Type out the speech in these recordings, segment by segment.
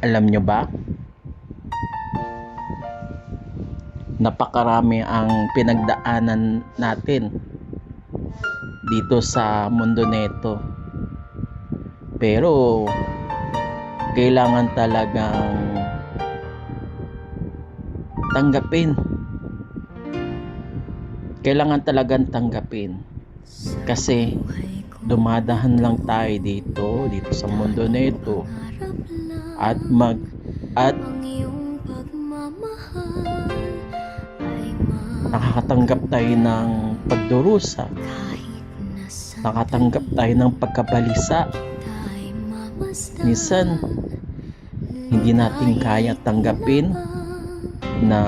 Alam nyo ba, napakarami ang pinagdaanan natin dito sa mundo neto. Pero kailangan talagang tanggapin. Kailangan talagang tanggapin. Kasi dumadahan lang tayo dito sa mundo neto. At nakakatanggap tayo ng pagdurusa, nakatanggap tayo ng pagkabalisa. Minsan hindi natin kaya tanggapin na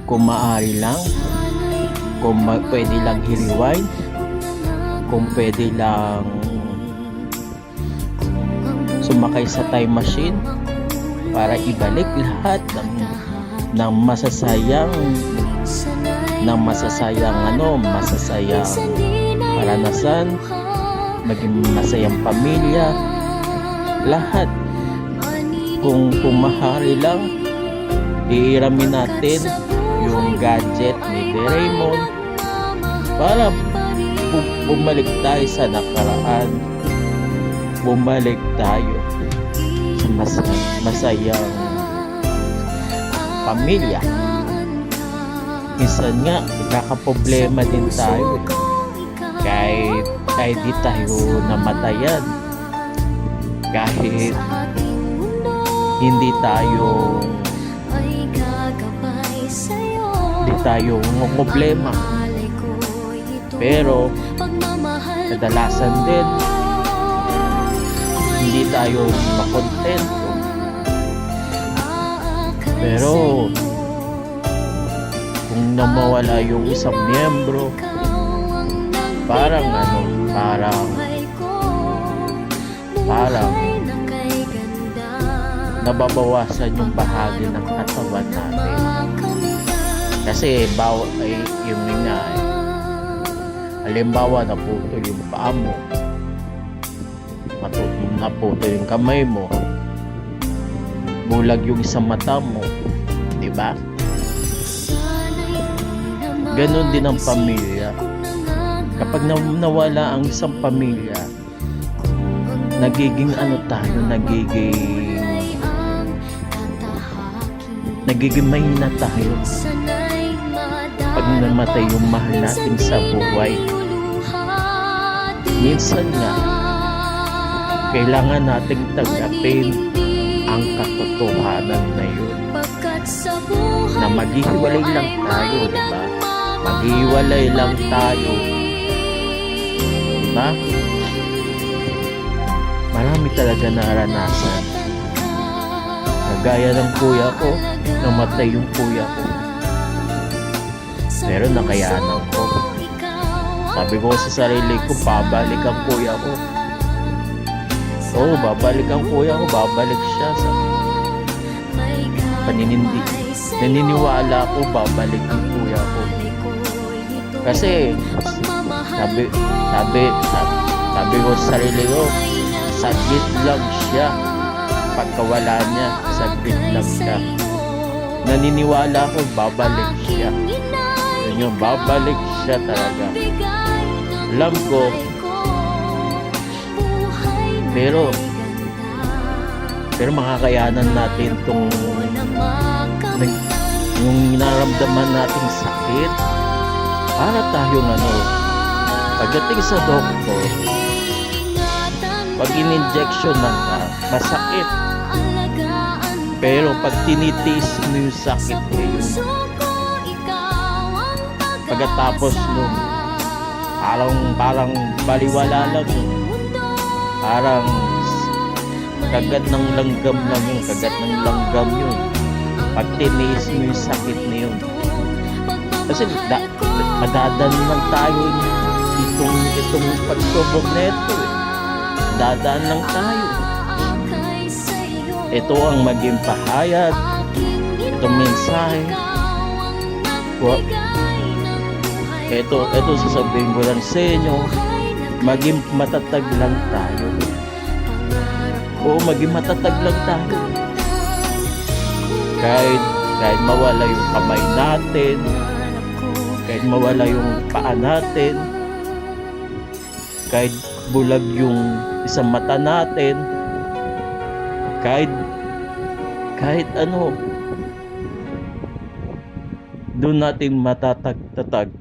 kung maaari lang, kung pwede lang hiliwain, kung pwede lang sumakay sa time machine para ibalik lahat ng masasayang karanasan, maging masayang pamilya, lahat. Kung maaari lang, iiramin natin yung gadget ni Doraemon para bumalik tayo sa nakaraan, bumalik tayo sa masayang pamilya. Minsan nga nagkakaproblema din tayo kahit di tayo namatayan, kahit hindi tayo problema, pero kadalasan din hindi tayo makontento. Pero kung namawala yung isang miyembro, parang nababawasan yung bahagi ng katawan natin. Kasi halimbawa naputol yung paa mo, naputol yung kamay mo, bulag yung isang mata mo, di ba? Ganon din ang pamilya. Kapag nawala ang isang pamilya, nagiging mahina tayo. Pag namatay yung mahal natin sa buhay, minsan nga kailangan nating tanggapin ang katotohanan na yun, na maghihiwalay lang tayo, diba? Maghihiwalay lang tayo, diba? Marami talaga naranasan. Kagaya ng kuya ko, namatay yung kuya ko, pero nakayanan ko. Sabi ko sa sarili ko, babalik ang kuya ko. Oo, babalik ang kuya ko, babalik siya sa paninindi. Naniniwala ko babalik ang kuya ko. Kasi sabi ko sa sarili ko, saglit lang siya. Pagkawala niya, saglit lang siya. Naniniwala ko babalik siya. Yun, babalik siya talaga. Alam ko, pero makakayanan natin yung nararamdaman nating sakit. Para tayong pagdating sa doktor, pag in-injection ka, masakit. Pero pag tinitiis mo yung sakit ngayon, pagkatapos nun, parang baliwala lang yun. Parang kagat ng langgam lang yun, pag tiniis mo yung sakit na yun. Kasi madadaan lang tayo itong pagsubok na ito. Dadaan lang tayo. Ito ang maging pahayag, itong mensahe. Ito sasabihin ko lang sa inyo, maging matatag lang tayo. Oo, maging matatag lang tayo. Kahit mawala yung kamay natin, kahit mawala yung paa natin, kahit bulag yung isang mata natin, kahit ano, doon natin matatag-tatag